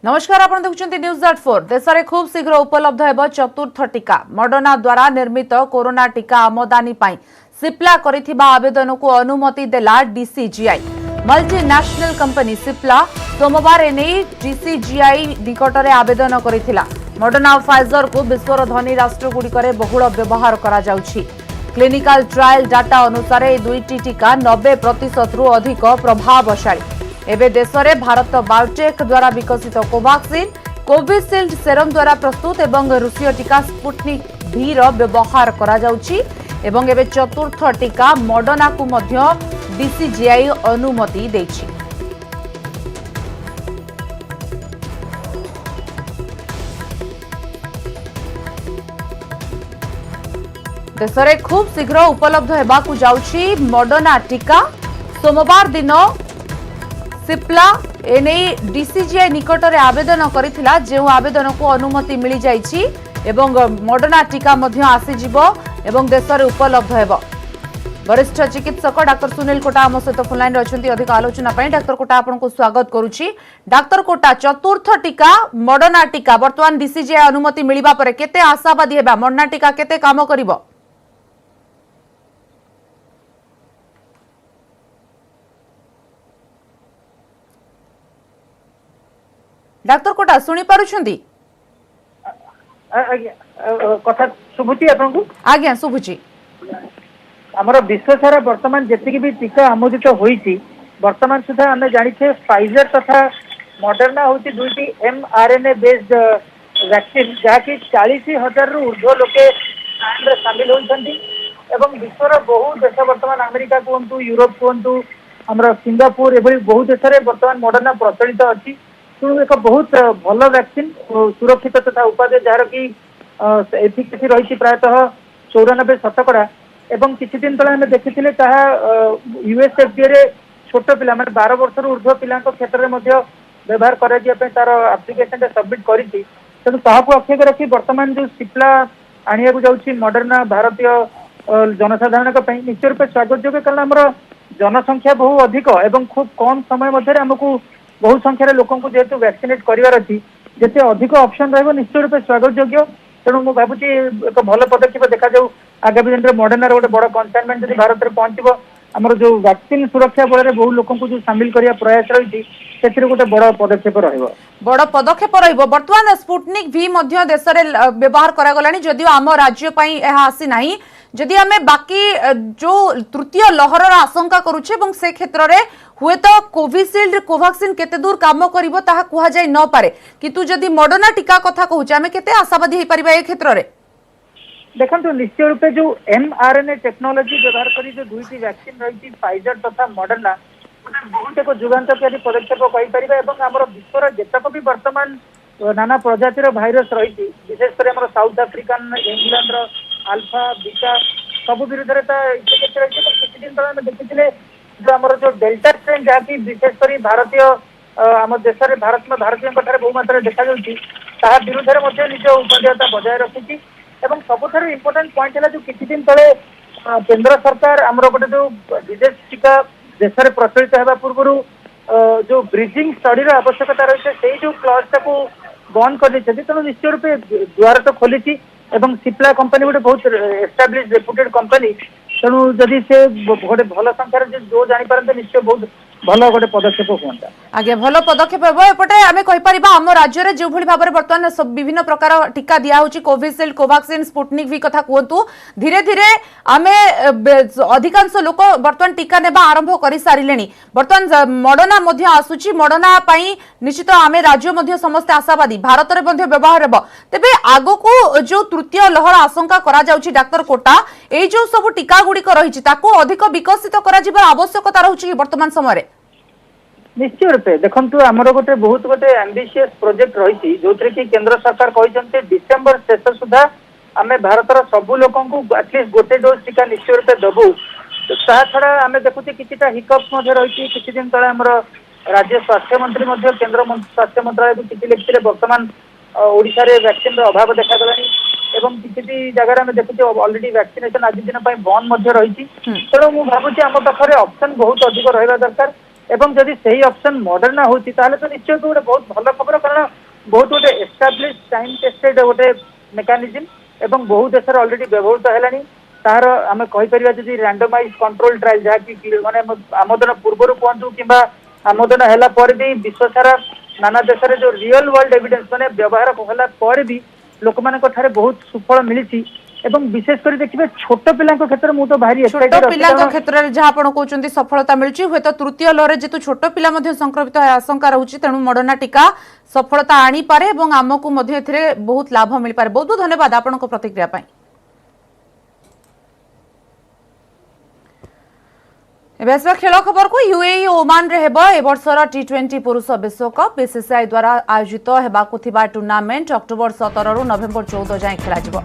नमस्कार आपण देखुछन्ती न्यूज.4 देश में खूब शीघ्र उपलब्ध हेब चतुर्थ टीका मॉडर्ना द्वारा निर्मित कोरोना टीका आमदानी पाई सिप्ला करिथिबा आवेदन को अनुमति देला डीसीजीआई मल्टीनेशनल कंपनी सिप्ला सोमवार एने डीसीजीआई निकट में आवेदन करिथिला। मॉडर्ना और फाइजर को विश्वर धनी राष्ट्रगुड़िक बहुल व्यवहार करा जाउछि। क्लिनिकल ट्रायल डाटा अनुसार ए दुईटी टीका 90% रु अधिक प्रभावशाली। एबे देश में भारत बायोटेक द्वारा विकसित कोवाक्सिन कोविशील्ड सेरम द्वारा प्रस्तुत एवं रूसीय टीका स्पुटनिक भी व्यवहार करा जाउछि एवं एबे चतुर्थ टीका मॉडर्ना को मध्य डीसीजीआई अनुमति देछि। देश में खूब शीघ्र उपलब्ध हेबाकु जाउछि मॉडर्ना टीका। सोमवार दिन सिप्ला एने डीसीजीआई निकट में आवेदन करिथिला जो आवेदन को अनुमति मिली जाइछि एवं मॉडर्ना टीका मध्य आसीजिवो एवं देश में उपलब्ध हेबो। वरिष्ठ चिकित्सक डाक्टर सुनील कोटा आम सहित फोन लाइन रहिसंती अधिक आलोचना पई। डाक्टर कोटा आपनको स्वागत करूछि। डाक्टर कोटा चतुर्थ टीका मॉडर्ना टीका वर्तमान डीसीजीआई अनुमति मिलिबा परे केते आशावादी हेबा मॉडर्ना टीका केते काम करिवो? डाक्टर कोटा सुनी पारुछंती? कथा शुभुची आपनको? आज्ञा शुभुची। हमर विश्व सारा वर्तमान जेतिक भी टीका आमोदित होईची वर्तमान सुधा हमें जानिछे फाइजर तथा मॉडर्ना होती दुईटी mRNA बेस्ड वैक्सीन जहाँकि 40,000 रु ऊर्ध्व लोके शामिल होइछंती एवं विश्वर बहु देश वर्तमान अमेरिका कहतु यूरोप कहतु हमर सिंगापुर एभली बहु देश में वर्तमान मॉडर्ना प्रचलित अच्छी। एक बहुत भल वैक्सीन सुरक्षित तथा उपादेय जार कि एफिकेसी रही प्रायतः 94% एवं किसी दिन तले हमें देखी यूएसएफडीए रे छोट पिला माने 12 वर्ष ऊर्ध्व पिला क्षेत्र में व्यवहार कर तार एप्लिकेशन सबमिट करी तेणु ताकू अक्षय रखी वर्तमान जो सिप्ला आनिया जाऊँगी मॉडर्ना भारतीय जनसाधारण निश्चय रूप स्वागत योग्य कारण आम जनसंख्या बहु अधिक एवं खूब कम समय मध्य आमको बहु संख्यार लोक जेहेतु वैक्सीनेट करार अच्छी जिते अधिक ऑप्शन रही निश्चय रूप स्वागत योग्य। तेणु मुझे भावुँ एक भल पदक्षेप देखा जाऊ आगामी दिन में मॉडर्ना गोटे बड़ कनसाइनमेंट जब भारत में पहुंचो आमर जो वैक्सीन सुरक्षा बल में बहु लोक जो सामिल करने प्रयास रही गोटे बड़ पदक्षेप बड़ पदक्षेप बर्तमान स्पुटनिक भी देश में व्यवहार करागलानी जदियो आम राज्य आसी ना जदि आम बाकी जो तृतीय लहर आशंका करुचे से क्षेत्र में हुए तो कोविशील्ड कोवाक्सिन केते दूर काम करिवो ताहा कुहा जाय न पारे किंतु जदि मॉडर्ना टीका कथा कहूचे आमे केते आशावादी हे परिबा ए क्षेत्र रे? देखंतु निश्चय रूपे जो mRNA टेक्नोलॉजी व्यवहार करी जो दुईटी वैक्सीन रही फाइजर तथा मॉडर्ना बहुत एक जुगान्तकारी पदक्षेप कहि परिबा एवं हमर विश्वर जेतक भी वर्तमान नाना प्रजातिर भाइरस रही विशेषकर हमर south African England alpha beta सब विरुद्ध किसी दिन तले देखी जो आम जो डेल्टा स्ट्रेन जहाँकि विशेषकर भारतीय आम देश में भारतीय बहु मात्रा देखा विरुद्ध में निज उपदेयता बजाय रखी सबुठ इम्पोर्टाट पॉइंट है जो किसी दिन तले केंद्र सरकार आमर गोटे जो विदेश टीका देश में प्रचलित होगा पूर्व जो ब्रिजिंग स्टडी आवश्यकता रही है जो क्लज टाक बंद कर तेणु निश्चय रूपे द्वार तो खोली एवं सिप्ला कंपनी गोटे बहुत एस्टाब्लिश रेपुटेड कंपनी तेणु जदि से गोटे भल संख्यार जो जापारते निश्चय बहुत भल गोटे पदक्षेप हुआ। आगे भल पदक्षेप हे एपटे आम कहीपर आम राज्य में जो भाव में बर्तमान विभिन्न प्रकार टीका दिया कोविशील्ड कोवाक्सिन स्पुटनिक भी कथा कहतु धीरे धीरे आम अधिकांश लोक बर्तमान टीका नेबा आरंभ कर सारे बर्तमान मॉडर्ना आसूची मॉडर्ना निश्चित आम राज्य समस्ते आशावादी भारत में व्यवहार हे तेज आग को जो तृतीय लहर आशंका करा डाक्टर कोटा ये जो सब टीका गुड़िक रही अधिक विकसित कर आवश्यकता रही वर्तमान समय निश्चय रूपे देखंतु आमर गोटे बहुत गोटे एम्बिशियस प्रोजेक्ट रही जो कि केंद्र सरकार कहते डिसेम्बर शेष सुधा आम भारतर सबू लोक एटलिस्ट गोटे डोज टीका निश्चय रूपे दबू छड़ा आम देखुचे कि हिकअप्स रही किसी दिन तले आमर राज्य स्वास्थ्य मंत्री केंद्र स्वास्थ्य मंत्रालय चिठी लिखिले वर्तमान ओडिशा रे वैक्सीन अभाव देखा एवं किसी जगह आम देखुचे ऑलरेडी वैक्सीनेशन आज दिन बंद रही तेणु मुझे भावुँ आम पाखे ऑप्शन बहुत अधिक रहा दरकार एवं जदि सही ऑप्शन मॉडर्ना होती ताहले तो निश्चय तो गोटे बहुत भल खबर कारण बहुत गोटे एस्टाब्लिश टाइम टेस्टेड गोटे मेकानिजम एवं बहु देश ऑलरेडी व्यवहृत है तार आम कहीपर जदि रैंडमाइज कंट्रोल ट्रायल जहाँकि माने आमोदन पूर्व कहतु कि आमोदन है भी विश्व सारा नाना देश जो रियल वर्ल्ड एविडेंस माने व्यवहार होला भी लोक ठारे बहुत सुफल मिली एवं विशेषकर देखिए छोट पिला क्षेत्र में तो भारी छोट पिला क्षेत्र में जहाँ आप कहते सफलता मिली हुए तो तृतीय लहर जेतु छोट पिला संक्रमित आशंका रहुछि तेणु मॉडर्ना टीका सफलता आनी पारे एवं आमको बहुत लाभ मिल पारे। बहुत बहुत धन्यवाद आपन को प्रतिक्रिया पाई। खेल खबर को यूएई ओमान रे हेबो ए वर्षर टी20 पुरुष विश्वकप बीसीसीआई द्वारा आयोजित हेबाकु थिबा टूर्नामेंट अक्टोबर 17 रु नवेम्बर 14 जाए खेल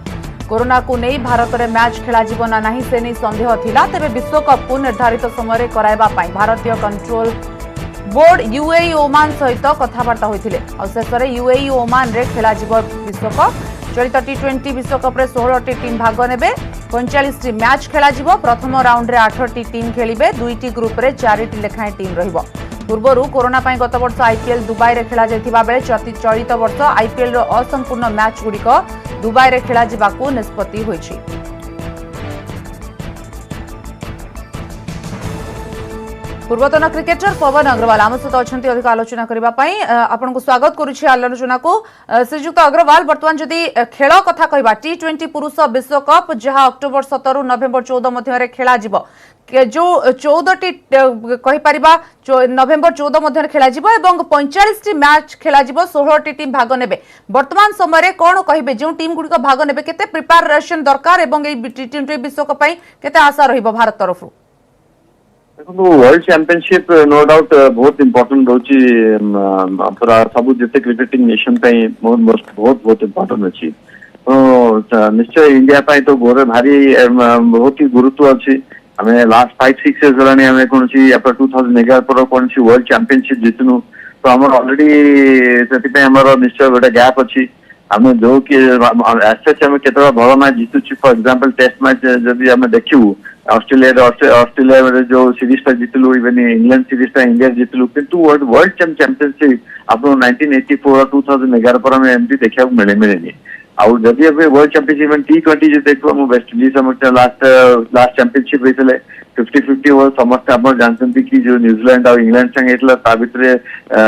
कोरोना को नहीं भारत में मैच खेल ना नहीं से नहीं संदेह थिला तेबे विश्वकप को निर्धारित समय कराइबा पाई भारतीय कंट्रोल बोर्ड यूएई ओमान सहित कथबार्ता होइथिले और शेष में यूएई ओमान रे खेल विश्वकप चलित टी20 विश्वकप रे 16 टी टीम भाग नेबे 45 टी मैच खेल प्रथम राउंड रे 8 टी टीम खेलिबे 2 टी ग्रुप रे 4 टी लेखाएं टीम रहिबो। पूर्व कोरोना पाई गत वर्ष आईपीएल दुबई रे खेला जायथिबा बेले चलित वर्ष आईपीएल रो असंपूर्ण मैच गुड़िक दुबई रे खेला जिबाकू निष्पत्ति होइछि। पूर्वतन क्रिकेटर पवन अग्रवाल आम सहित अच्छा अधिक आलोचना करने आपन को स्वागत करुछि आलोचना को। श्रीजुक्त अग्रवाल बर्तमान जदि खेल कथा कहबा टी20 पुरुष विश्वकप जहां अक्टोबर 17 रु नवेम्बर 14 मध्य खेला जिवो जो 14 टी कहिपारिबा नवेम्बर 14 मध्य खेला जिवो एवं 45 टी मैच खेला जिवो 16 टी टीम भाग नेबे वर्तमान समय रे कोन कहिबे जो टीम गुडी को भाग नेबे केते प्रिपरेशन दरकार एवं ए टी20 विश्वकप पई केते आशा रहिबो भारत तरफ वर्ल्ड चैंपियनशिप नो डाउट बहुत इम्पोर्टेंट रोची पूरा सब जिते क्रिकेटिंग नेशन बहुत इम्पोर्टेंट अच्छी तो निश्चय इंडिया पाई तो गोरे भारी बहुत ही गुरुत्व अच्छी हमें लास्ट 5-6 इयर्स होलानी हमें कौन सी अपन 2011 पर कौन सी वर्ल्ड चैंपियनशिप जीतनु तो हमर ऑलरेडी से हमर निश्चय गोटे गैप अच्छी हमें जो कि एसएच हमें केतरा भल मैच जीतुची फॉर एग्जांपल टेस्ट मैच जदि हमें देखिबू ऑस्ट्रेलिया जो सीरीज टा जीतलु इवन इंग्लैंड सीरीज टा इंडिया जीतलु किंतु वर्ल्ड चैंपियनशिप आपको 1984 और 2011 पर हमें एमती देखा मिले आउ जदि अब वर्ल्ड चैंपियनशिप टी20 जो देखो हम वेस्ट इंडीज लास्ट चैंपियनशिप होते 50-50 ओवर समस्त आप जानते कि जो न्यूजीलैंड और इंग्लैंड संगे ता भीतर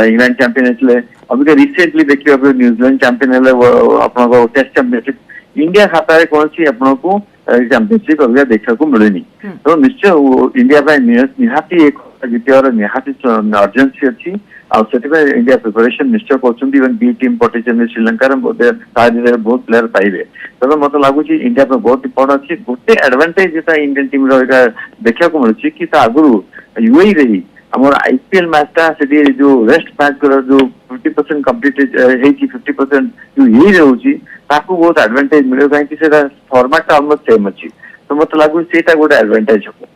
इंग्लैंड चैंपियन होते अभी रिसेंटली देखिए न्यूजीलैंड चैंपियन है टेस्ट चैंपियनशिप इंडिया खाता कौन सी आपको चैंपियनशिप अभी देखा मिलनी तो निश्चय इंडिया निहाती एक जीतवार निहाती अर्जेन्सी अच्छी इंडिया प्रिपरेशन निश्चय कर बी टीम पटे श्रीलंका बहुत प्लेयर पाइबे तो मत लगुच इंडिया बहुत इंपोर्टेंट अच्छी गोटे एडवांटेज जो इंडियन टीम देखा मिलूँ कि आगु यूएई रे ही आम आईपीएल मैचटा से जो रेस्ट मैच जो 50% कम्प्लीट 50% जो यही रोचे बहुत एडवांटेज मिले कहीं फॉर्मेट ऑलमोस्ट सेम अच्छी तो मत लगुच से गोटे एडवांटेज हम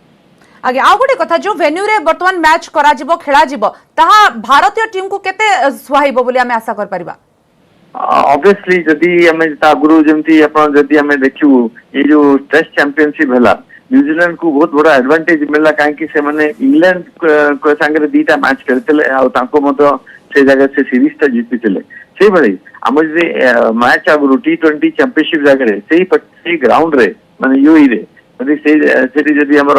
आगे आ गोटे कथा जो वेन्यू रे वर्तमान मैच करा जिवो खेला जिवो ताहा भारतीय टीम को केते सुहाइबो बोली हमें आशा कर परिबा ऑब्वियसली जदी हमें आगुरु जेमती अपन जदी हमें देखिबू ये जो टेस्ट चैंपियनशिप हला न्यूजीलैंड को बहुत बड़ा एडवांटेज मिलला काहे से माने इंग्लैंड को संगे दीटा मैच खेलते आ तांको मतो से जगह से सीरीज ता जीतिले से भली हम जे मैच आगुरु टी20 चैंपियनशिप जगह से ग्राउंड रे माने यूई रे जदि हमर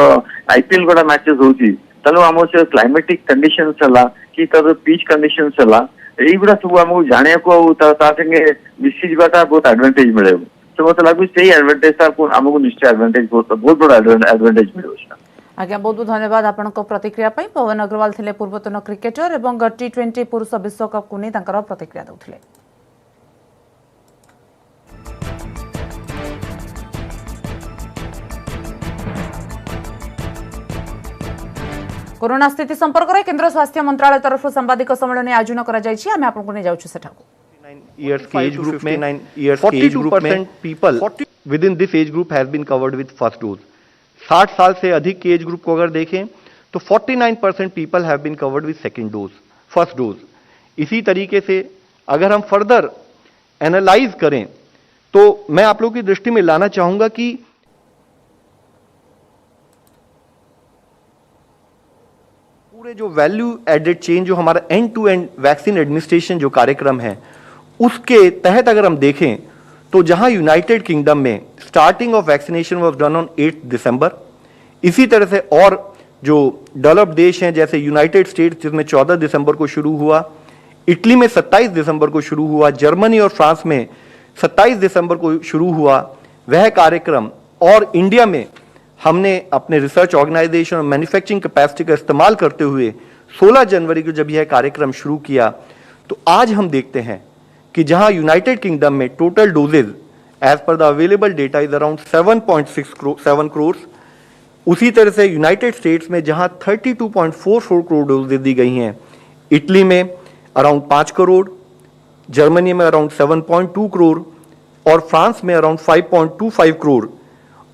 आईपीएल गोटा मैचेस होची तलो हम से क्लाइमेटिक कंडीशंस हला कि तर पिच कंडीशंस हला एई गुडा सब हमहु जाने को ता संगे मिसी जीवाटा बहुत एडवांटेज मिले तो मत लागु सेही एडवांटेज ता को हमहु निश्चय एडवांटेज बहुत बड़ा एडवांटेज मिले आज्ञा बहुत बहुत धन्यवाद आपन को प्रतिक्रिया पई पवन अग्रवाल थिले पूर्वतन क्रिकेटर एवं टी20 पुरुष विश्वकप को नै तांकर प्रतिक्रिया दउथिले। कोरोना स्थिति संपर्क में केंद्र स्वास्थ्य मंत्रालय तरफ सांबादिक सम्मेलन आयोजन करा जायछि आमे आपन को नै जाउछु सेठाको years age group में 49 years 42% people within this age group has been covered with first dose 60 साल से अधिक के एज ग्रुप को अगर देखें तो 49% people have been covered with second dose first dose इसी तरीके से अगर हम फर्दर एनालाइज करें तो मैं आप लोगों की दृष्टि में लाना चाहूंगा कि पूरे जो वैल्यू एडेड चेन, जो हमारा end to end vaccine administration जो कार्यक्रम है, उसके तहत अगर हम देखें तो जहां यूनाइटेड किंगडम में starting of vaccination was done on 8 दिसंबर, इसी तरह से और जो डेवलप्ड देश हैं जैसे यूनाइटेड स्टेट्स जिसमें 14 दिसंबर को शुरू हुआ, इटली में 27 दिसंबर को शुरू हुआ, जर्मनी और फ्रांस में 27 दिसंबर को शुरू हुआ वह कार्यक्रम, और इंडिया में हमने अपने रिसर्च ऑर्गेनाइजेशन और मैन्युफैक्चरिंग कैपेसिटी का इस्तेमाल करते हुए 16 जनवरी को जब यह कार्यक्रम शुरू किया, तो आज हम देखते हैं कि जहां यूनाइटेड किंगडम में total doses as per the available data is around 7.7 crore, उसी तरह से यूनाइटेड स्टेट्स में जहां 32.44 करोड़ डोजेज दी गई हैं, इटली में अराउंड 5 करोड़, जर्मनी में अराउंड 7.2 करोड़ और फ्रांस में अराउंड 5.25 करोड़।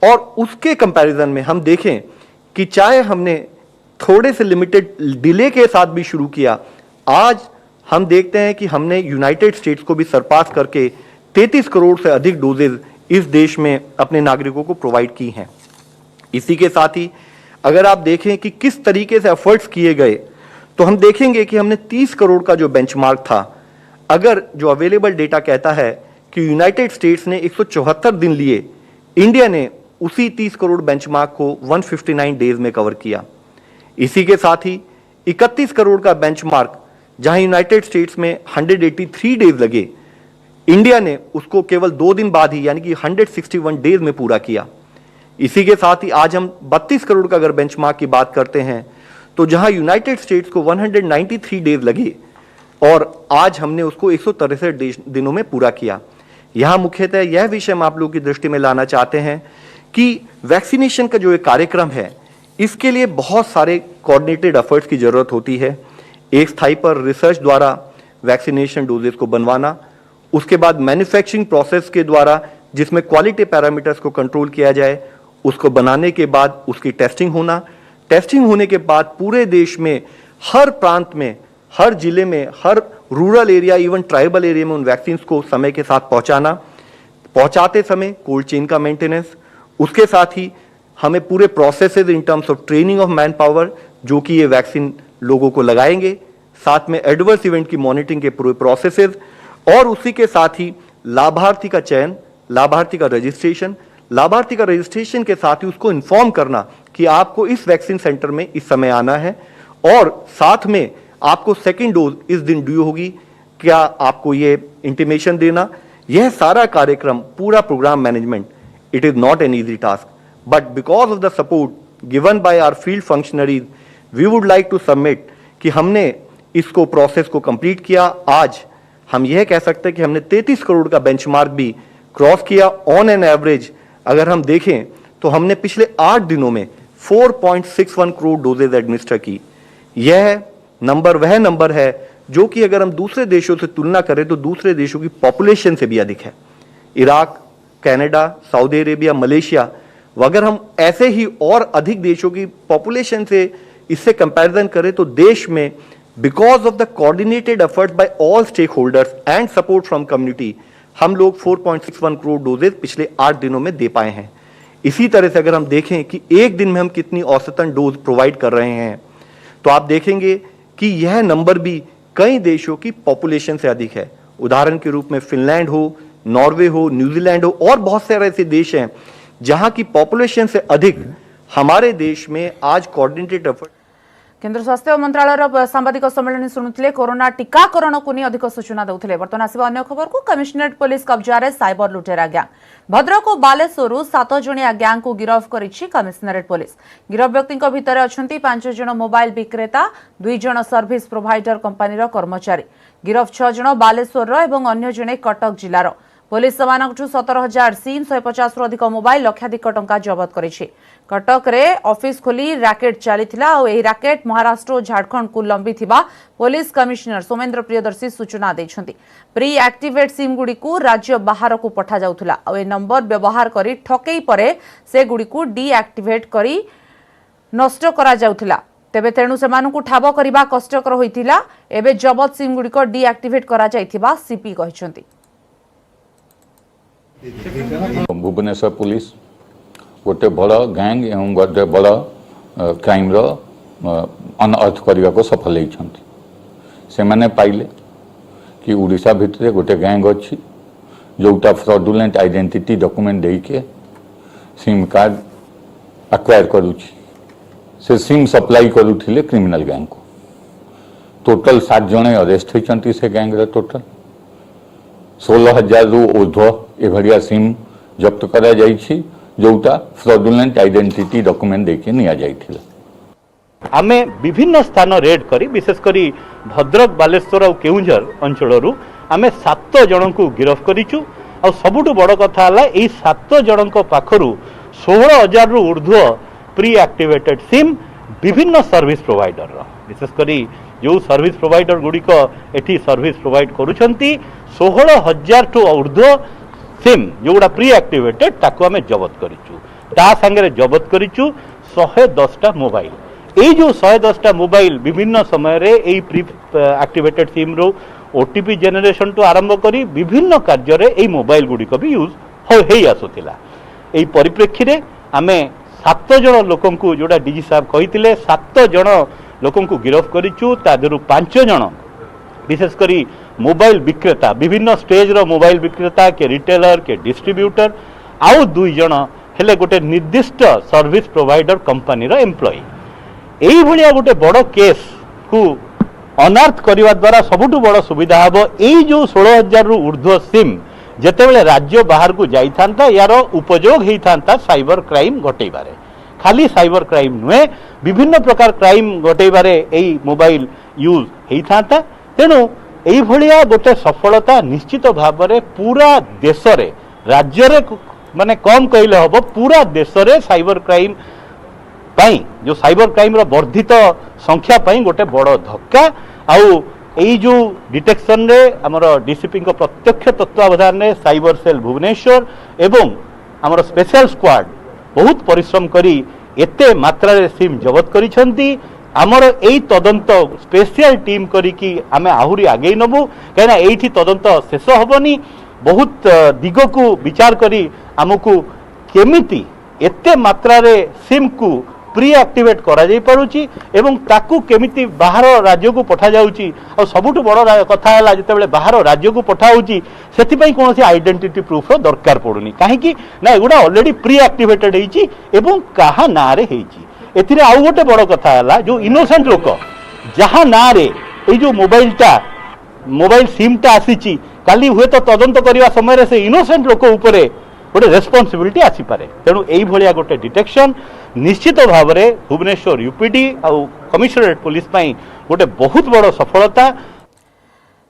और उसके कंपैरिजन में हम देखें कि चाहे हमने थोड़े से लिमिटेड डिले के साथ भी शुरू किया, आज हम देखते हैं कि हमने यूनाइटेड स्टेट्स को भी सरपास करके 33 करोड़ से अधिक डोजेज इस देश में अपने नागरिकों को प्रोवाइड की हैं। इसी के साथ ही अगर आप देखें कि किस तरीके से एफर्ट्स किए गए, तो हम देखेंगे कि हमने 30 करोड़ का जो बेंचमार्क था, अगर जो अवेलेबल डेटा कहता है कि यूनाइटेड स्टेट्स ने 174 दिन लिए, इंडिया ने उसी 30 करोड़ बेंचमार्क को 159 डेज में कवर किया। इसी के साथ ही 31 करोड़ का बेंचमार्क जहां यूनाइटेड स्टेट्स में 183 डेज लगे, इंडिया ने उसको केवल 2 दिन बाद ही यानी कि 161 डेज में पूरा किया। इसी के साथ ही आज हम 32 करोड़ का अगर बेंचमार्क की बात करते हैं, तो जहां यूनाइटेड स्टेट्स को 193 डेज लगे और आज हमने उसको 163 दिनों में पूरा किया। यहां मुख्यतः यह विषय हम आप लोगों की दृष्टि में लाना चाहते हैं कि वैक्सीनेशन का जो एक कार्यक्रम है, इसके लिए बहुत सारे कोऑर्डिनेटेड एफर्ट्स की जरूरत होती है। एक स्थाई पर रिसर्च द्वारा वैक्सीनेशन डोजेस को बनवाना, उसके बाद मैन्युफैक्चरिंग प्रोसेस के द्वारा जिसमें क्वालिटी पैरामीटर्स को कंट्रोल किया जाए, उसको बनाने के बाद उसकी टेस्टिंग होना, टेस्टिंग होने के बाद पूरे देश में हर प्रांत में, हर जिले में, हर rural area, even tribal area में उन वैक्सीन को समय के साथ पहुंचाना, पहुंचाते समय कोल्ड चेन का मेंटेनेंस, उसके साथ ही हमें पूरे processes in terms of training of man power जो कि ये वैक्सीन लोगों को लगाएंगे, साथ में एडवर्स इवेंट की मॉनिटरिंग के पूरे प्रोसेसेस, और उसी के साथ ही लाभार्थी का चयन, लाभार्थी का रजिस्ट्रेशन के साथ ही उसको इन्फॉर्म करना कि आपको इस वैक्सीन सेंटर में इस समय आना है और साथ में आपको सेकेंड डोज इस दिन ड्यू होगी, क्या आपको ये इंटीमेशन देना। यह सारा कार्यक्रम, पूरा program management, it is not an easy task, but because of the support given by our field functionaries we would like to submit कि हमने इसको प्रोसेस को कंप्लीट किया। आज हम यह कह सकते हैं कि हमने 33 करोड़ का बेंचमार्क भी क्रॉस किया। ऑन एन एवरेज अगर हम देखें तो हमने पिछले 8 दिनों में 4.61 करोड़ डोजेज एडमिनिस्टर की। यह नंबर वह नंबर है जो कि अगर हम दूसरे देशों से तुलना करें तो दूसरे देशों की पॉपुलेशन से भी अधिक है। Iraq, Canada, Saudi Arabia, Malaysia, अगर हम ऐसे ही और अधिक देशों की पॉपुलेशन से इससे कंपैरिजन करें तो देश में because of the coordinated effort by all stakeholders and support from community हम लोग 4.61 करोड़ डोजेज पिछले 8 दिनों में दे पाए हैं। इसी तरह से अगर हम देखें कि एक दिन में हम कितनी औसतन डोज प्रोवाइड कर रहे हैं, तो आप देखेंगे कि यह नंबर भी कई देशों की पॉपुलेशन से अधिक है। उदाहरण के रूप में फिनलैंड हो, नॉर्वे हो, न्यूजीलैंड हो और बहुत सारे ऐसे देश हैं जहां की पॉपुलेशन से अधिक हमारे देश में आज कोऑर्डिनेटेड एफर्ट। केंद्र स्वास्थ्य मंत्रालय सांबादिक सम्मेलन शुणुले कोरोना टीकाकरण को नहीं अधिक सूचना देउथिले। बर्तमान आसिबा अन्य खबर को। कमिशनरेट पुलिस कब्जारे साइबर लुटेरा गैंग। भद्रक और बालेश्वर 7 जणिया गैंग को गिरफ करिछि कमिशनरेट पुलिस। गिरफ व्यक्ति भितर अछंती 5 जण मोबाइल विक्रेता, 2 जण सर्विस प्रोवाइडर कंपनी कर्मचारी। गिरफ 6 जण बालेश्वर और अन्य जणे कटक जिलार। पुलिस सेमानकठू 17,000 सिम, 150 रु अधिक मोबाइल, लक्षाधिक टंका जबत करिछि। कटक रे ऑफिस खोली रैकेट चलीथिला और एही रैकेट महाराष्ट्र और झारखंड को लंबी थिबा पुलिस कमिश्नर सोमेन्द्र प्रियदर्शी सूचना दैछंती। प्री एक्टिवेट सिम गुडी को राज्य बाहर को पठा जाउथुला और ए नंबर व्यवहार करी ठकेई परे से गुडी को डीएक्टिवेट करी नष्ट करा जाउथुला। तेबे तेणु सेमानकु ठाब करिबा कष्टकर होइथिला। एबे जबत सिम गुडी को डीएक्टिवेट करा जाइथिबा सीपी कहिसंती। भुवनेश्वर पुलिस गोटे बड़ गैंग एवं गोटे बड़ क्राइम अनअर्थ करने को सफल होती से मैंने पाइले कि उड़ीसा भितर गोटे गैंग अच्छी जोटा फ्रॉडुलेंट आइडेंटिटी डॉक्यूमेंट देके सिम कार्ड एक्वायर करुच्ची से सिम सप्लाई करुले क्रिमिनल गैंग को टोटल 7 जन अरेस्ट होती से गैंग रे टोटल 16,000 रु ऊर्ध्व एभलिया सिम जब्त करा जाइछि जोटा फ्रॉडुलेंट आइडेंटिटी डॉक्यूमेंट देके निया जाइथिला। आमे विभिन्न स्थान रेड करी विशेष करी भद्रक बालेश्वर और केउंझर अंचल आमे 7 जन को गिरफ्त करिचु और सबुठु बड़ कथा है यही 7 जन पाखरु 16,000 रु ऊर्ध्व प्री एक्टिवेटेड सिम विभिन्न सर्विस प्रोवाइडर विशेष करी जो सर्विस प्रोवाइडर गुड़िक एठी सर्विस प्रोवाइड करुछंती 16,000 टू ऊर्ध्व सिम जोड़ा प्री एक्टिवेटेड ताको आमे जबत करिचु ता संगे जबत करिचु 110टा मोबाइल ये जो 110टा मोबाइल विभिन्न समय रे एई प्री एक्टिवेटेड सिम रो ओटीपी जेनेरेशन टू आरंभ करी विभिन्न कार्य रे एई मोबाइल गुड़िक भी यूज होई आसुथिला। एई परिप्रेक्षी रे आमे 7 जन लोकन को जोड़ा डीजी साहब कहिथिले 7 जन लोकन को गिरफ्त करिचु तादरु 5 जन विशेष करी मोबाइल विक्रेता विभिन्न स्टेज रो मोबाइल विक्रेता के रिटेलर के डिस्ट्रीब्यूटर आउ 2 जन हेले गोटे निर्दिष्ट सर्विस प्रोवाइडर कंपनी रो एम्प्लॉई एई भलिया गोटे बड़ केस को अनर्थ करने द्वारा सबुठु बड़ सुविधा हम यही जो 16,000 रु ऊर्ध्व सिम जेतेबेले राज्य बाहर को जाइथांता यार उपयोग होता साइबर क्राइम घटेबारे खाली साइबर क्राइम नुहे विभिन्न प्रकार क्राइम घटेबारे यही मोबाइल यूज होता तेणु यही भलिया गोटे सफलता निश्चित भाव में पूरा देश रे राज्य रे माने कम कहले हम पूरा देश रे साइबर क्राइम पाई जो साइबर क्राइम रो वर्धित संख्या पाई गोटे बड़ धक्का आउ यही जो डिटेक्शन रे हमर डीसीपी को प्रत्यक्ष तत्वावधान में साइबर सेल भुवनेश्वर एवं हमर स्पेशल स्क्वाड बहुत परिश्रम करी एते मात्रा रे सिम जबत करिसंती आमर एई तदंत स्पेशल टीम करी कि आमे आहुरी आगे नबु कहना एठी तदंत शेष होबनी बहुत दिग को विचार करी आमको केमिति एते मात्रा रे सिम को प्री एक्टिवेट करा जाई परुची एवं ताकू केमिति बाहर राज्य को पठा जाउची और सबुठु बड़ कथा है जितेबाला बाहर राज्य को पठाऊची से कौन आइडेंटिटी प्रूफ रो दरकार पड़ुनी कहीं ना एगुड़ा ऑलरेडी प्री एक्टिवेटेड होईची एवं कहा ना रे होईची एथिरे आउ गोटे बड़ कथा है जो इनोसेंट लोक जहाँ ना रे ए जो मोबाइल सिमटा आसीची काली हुए तो तदंत करने समय से इनोसेंट लोक उपरे गोटे रेस्पॉन्सिबिलिटी आसीपारे तेणु यही भाया गोटे डिटेक्शन निश्चित भाव में भुवनेश्वर यूपीडी और कमिशनरेट पुलिस पाई गोटे बहुत बड़ सफलता।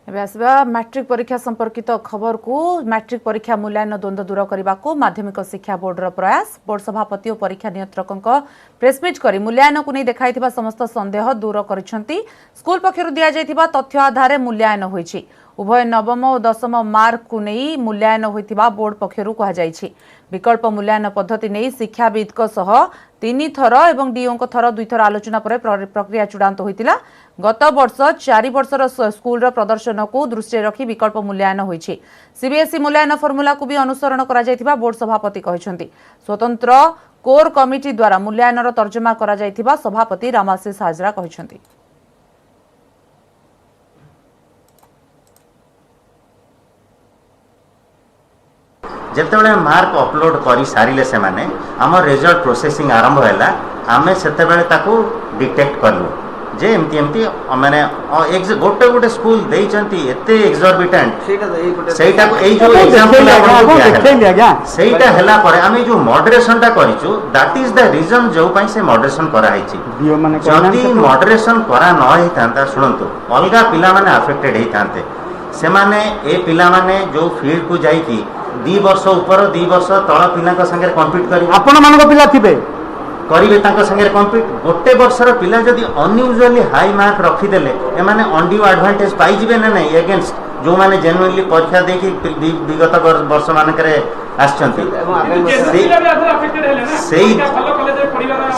मैट्रिक परीक्षा संपर्कित खबर को मैट्रिक परीक्षा मूल्यांकन द्वंद्व दूर करने को माध्यमिक शिक्षा बोर्डर प्रयास बोर्ड सभापति और परीक्षा नियंत्रकों प्रेसमिट कर मूल्यांकन को नहीं देखाई संस्त संदेह दूर कर स्कूल पक्षर दि जाइथिबा तथ्य आधार मूल्यांकन होईछि उभय नवम और दशम मार्क को नहीं मूल्यांकन होइथिबा बोर्ड पक्षरु कहा जाइछि विकल्प मूल्यांकन पद्धति नहीं शिक्षाविद सह 3 थर एवं डीओ थर 2 थर आलोचना पर प्रक्रिया चूड़ांत होइतिला गत वर्ष 4 वर्षर स्कूल प्रदर्शन को दृष्टि रखी विकल्प मूल्यांकन होइछि सीबीएसई मूल्यांकन फॉर्मूला को भी अनुसरण करा जाइथिबा बोर्ड सभापति कहिसंती स्वतंत्र कोर कमिटी द्वारा मूल्यांकन तर्जमा करा जाइथिबा सभापति रामाशीष हाजरा कहिसंती। जेतेबेले मार्क अपलोड करी सारिले से माने आम रिजल्ट प्रोसेसिंग आरंभ हैला आमे सेतेबेले ताकू डिटेक्ट करलु जे एमती एमती माने गोटे गोटे स्कूल देइचंती एते एक्सॉर्बिटेंट सेटा को एई जो एग्जांपल सेटा हला परे आमे जो मॉडरेशन ता करिचु दैट इज द रीजन जो पई से मॉडरेशन करा हैछि जदी मॉडरेशन करा न हेतांता सुनंतु अलगा पिला माने अफेक्टेड हेतांते से माने ए पिला माने जो फील्ड को जाई की 2 वर्ष ऊपर 2 वर्ष तळ पिला संगे कम्पीट करी आपण मानको पिला थिबे करिवे तांको संगे कम्पीट गोटे वर्षर पिला जदी अनयूजुअली हाई मार्क रखी देले ए माने अनड्यू एडवांटेज पाई जिवे ना नै अगेंस्ट जो माने जेन्युइनली परीक्षा देखि विगत वर्ष मानकरे आछंती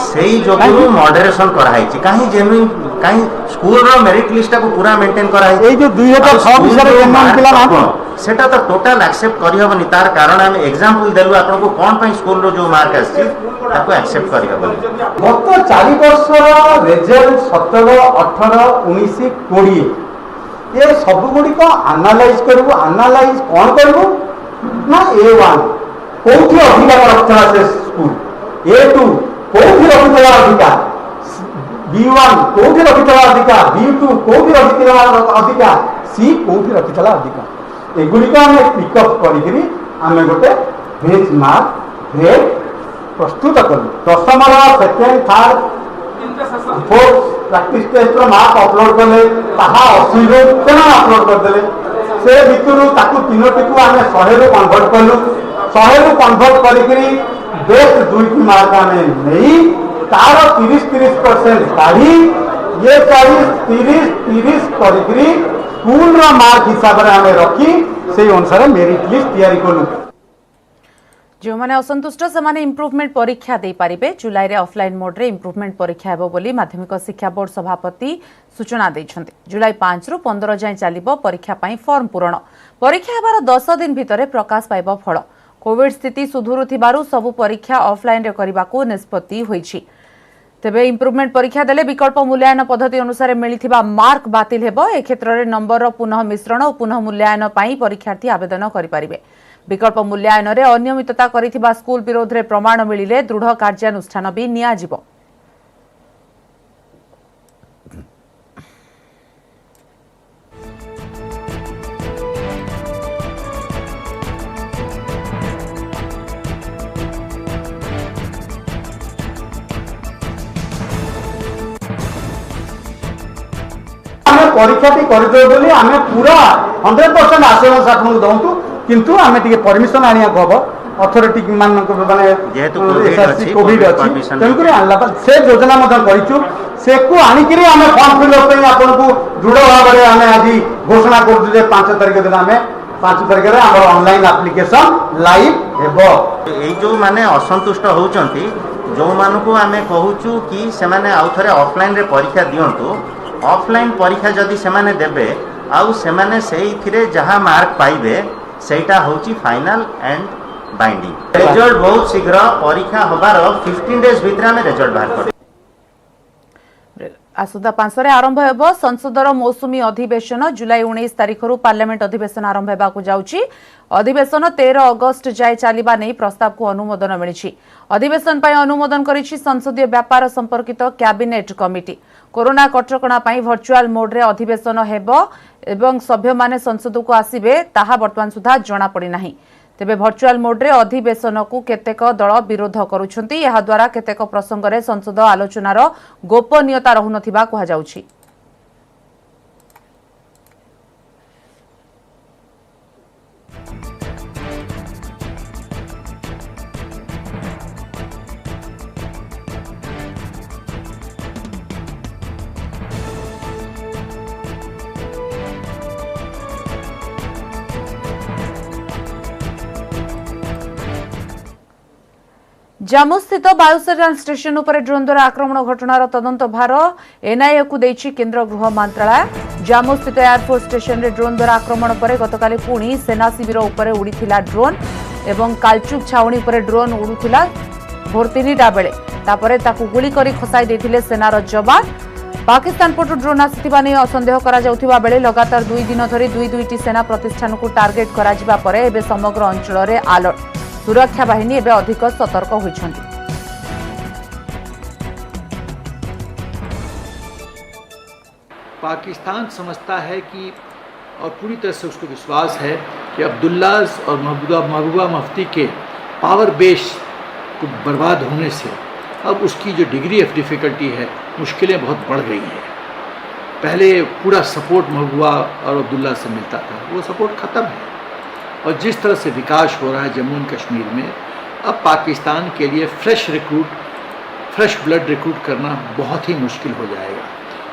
सेही जो मॉडरेशन करा हैछि काहे जेन्युइन कहीं स्कूल रो मेरिट लिस्ट को पूरा मेंटेन करा है এই যে 2006 বিषୟରେ জেনুইন পিলা না सेटा तो टोटल एक्सेप्ट करि हबनी तार कारण हम एग्जांपल देलु आपन को कोन पई स्कूल रो जो मार्क आछि ताको एक्सेप्ट करि हबनी গত 4 বর্ষর রেজাল্ট 17 18 19 20 ये सब गुड़िक आनालाइज करू आनालाइज कौन करू ना A1 कौथि अधिकार रखता से स्कूल A2 कौथि रखता अधिकार B1 कौथि रखता अधिकार B2 कौथि रखता अधिकार C कौथि रखता अधिकार एगुड़िक आम पिकअप करी आम गोटे बेंच मार्क ग्रेड प्रस्तुत करूँ दशम second third fourth practice test mark upload कले ताहा 80 रो केना अपलोड कर देले से भितरु ताकू तीनोटी को आमे 100 रो कन्वर्ट करलु 100 रो कन्वर्ट करी बेस्ट 2 मार्क आमे नहीं तार 30% काढ़ी ये 30 करी स्कूल रो मार्क हिसाब रे आमे रखी से अनुसार मेरिट लिस्ट तैयारी कलु जो माने असंतुष्ट से इम्प्रूवमेंट परीक्षा दे पारिबे जुलाई रे ऑफलाइन मोड रे इम्प्रूवमेंट परीक्षा हेबो बोली माध्यमिक शिक्षा बोर्ड सभापति सूचना दैछन्ते जुलाई 5 रु 15 जाय चलिबो परीक्षा पई फॉर्म पूरण परीक्षा हेबार 10 दिन भितरे प्रकाश पाइबो फल कोविड स्थिति सुधुरुथिबारु सबु परीक्षा ऑफलाइन रे करिबाकू निष्पत्ति होईछि तेबे इम्प्रूवमेंट परीक्षा देले विकल्प मूल्यांकन पद्धति अनुसार मिलिथिबा मार्क बातिल हेबो ए क्षेत्र रे नंबर रो पुनः मिश्रण और पुनः मूल्यांकन पई परीक्षार्थी आवेदन करि पारिबे विकल्प मूल्यांकन रे अनियमितता करिथिबा स्कूल विरोध रे प्रमाण मिलिले दृढ़ कार्यानुष्ठान भी निया जिवो परीक्षा कर आम पूरा 100% आश्योरेंस आपको दौतु किंतु आम टे परमिशन आनिया हम अथॉरिटी मान कोविड अच्छी तेणुक से योजना से आणिक आम फॉर्म फिलअप आपको दृढ़ भाव में आम आज घोषणा कर 5 तारिख दिन आम 5 तारिख में आम ऑनलाइन एप्लिकेशन लाइव हेबो जो माने असंतुष्ट होउचंती जो मानकू आमे कहूचु कि से माने आउ थरे ऑफलाइन रे परीक्षा दियंतु ऑफलाइन परीक्षा जदि से माने देबे आउ से माने सेही थिरे जहां मार्क पाइबे सेटा होची फाइनल एंड बाइंडिंग रिजल्ट बहुत शीघ्र परीक्षा होबार 15 डेज भितर में रिजल्ट बाहर कर आसुदा 5 रे आरंभ हेबो संसदर मौसुमी अधिवेशन जुलाई 19 तारिख रु पार्लियामेंट अधिवेशन आरंभ हेबाकू जाउची अधिवेशन 13 अगस्त जाय चलिबा नै प्रस्ताव को अनुमोदन मिलिछि अधिवेशन पय अनुमोदन करिछि संसदीय व्यापार संपर्कित कैबिनेट कमिटी कोरोना कटकणा पय वर्चुअल मोड रे अधिवेशन हेबो एवं सभ्य माने संसद को आसीबे ताहा वर्तमान सुधा जणा पड़ी नाही तेबे वर्चुअल मोड रे अधिवेशन को केतेक दल विरोध करूछंती एहा द्वारा केतेक प्रसंग रे संसद आलोचनार गोपनीयता रहुनथिबा कहा जाउछि जाम्मू स्थित वायुसेना स्टेशन उपर ड्रोन द्वारा आक्रमण घटनार तदंत भार एनआईए को देछि केंद्र गृह मंत्रालय जाम्मू स्थित एयरफोर्स स्टेशन रे ड्रोन द्वारा आक्रमण पर गतकाली पुणी सेना शिविर उपर उड़ीथिला ड्रोन एवं कालचुक छावणी उपर ड्रोन उड़ुथिला भोर 3टा बेले तापरे ताकू गुली करी खसाई देथिले सेनार जवान पाकिस्तान पटु ड्रोन आसिथिबा नै असंदेह करा जाउथिबा बेले लगातार 2 दिन धरि दुईटी सेना प्रतिष्ठान को टार्गेट करा जिबा परे एबे समग्र अंचल रे अलर्ट सुरक्षा बाहिनी एवं अधिक सतर्क होइछन्ति पाकिस्तान समझता है कि और पूरी तरह से उसको विश्वास है कि अब्दुल्लाज और महबूबा मुफ्ती के पावर बेस को बर्बाद होने से अब उसकी जो डिग्री ऑफ डिफ़िकल्टी है मुश्किलें बहुत बढ़ गई हैं पहले पूरा सपोर्ट महबूबा और अब्दुल्ला से मिलता था वो सपोर्ट ख़त्म है और जिस तरह से विकास हो रहा है जम्मू एंड कश्मीर में अब पाकिस्तान के लिए फ्रेश ब्लड रिक्रूट करना बहुत ही मुश्किल हो जाएगा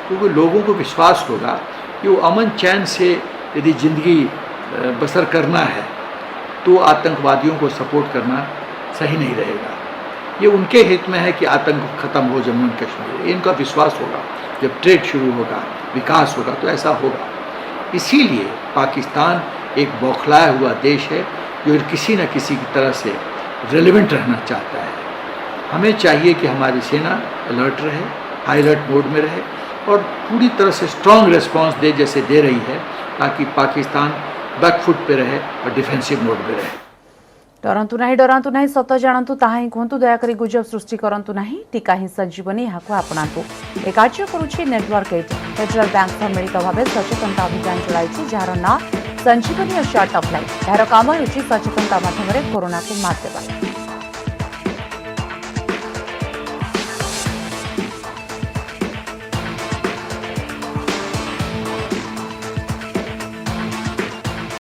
क्योंकि लोगों को विश्वास होगा कि वो अमन चैन से यदि ज़िंदगी बसर करना है तो आतंकवादियों को सपोर्ट करना सही नहीं रहेगा ये उनके हित में है कि आतंक ख़त्म हो जम्मू एंड कश्मीर इनका विश्वास होगा जब ट्रेड शुरू होगा, विकास होगा, तो ऐसा होगा। इसीलिए पाकिस्तान एक बौखलाया हुआ देश है जो किसी न किसी की तरह से रेलेवेंट रहना चाहता है। हमें चाहिए कि हमारी सेना अलर्ट रहे, हाई अलर्ट मोड में रहे और पूरी तरह से स्ट्रॉन्ग रिस्पांस दे जैसे दे रही है, ताकि पाकिस्तान बैकफुट पे रहे और डिफेंसिव मोड में रहे। डरंतु नहीं सत जानतु ताहा ही कहतु दयाकरी गुजब सृष्टि करंतु नहीं टीका ही संजीवनी यहाँ आपणातु ए कार्य करुछि नेटवर्क 8 फेडरल बैंक सह मिलित भाव सचेतनता अभियान चलाई जार ना संजीवनी और शार्ट ऑफ लाइफ यार काम होछि सचेतनता माध्यम कोरोना को मात देवा।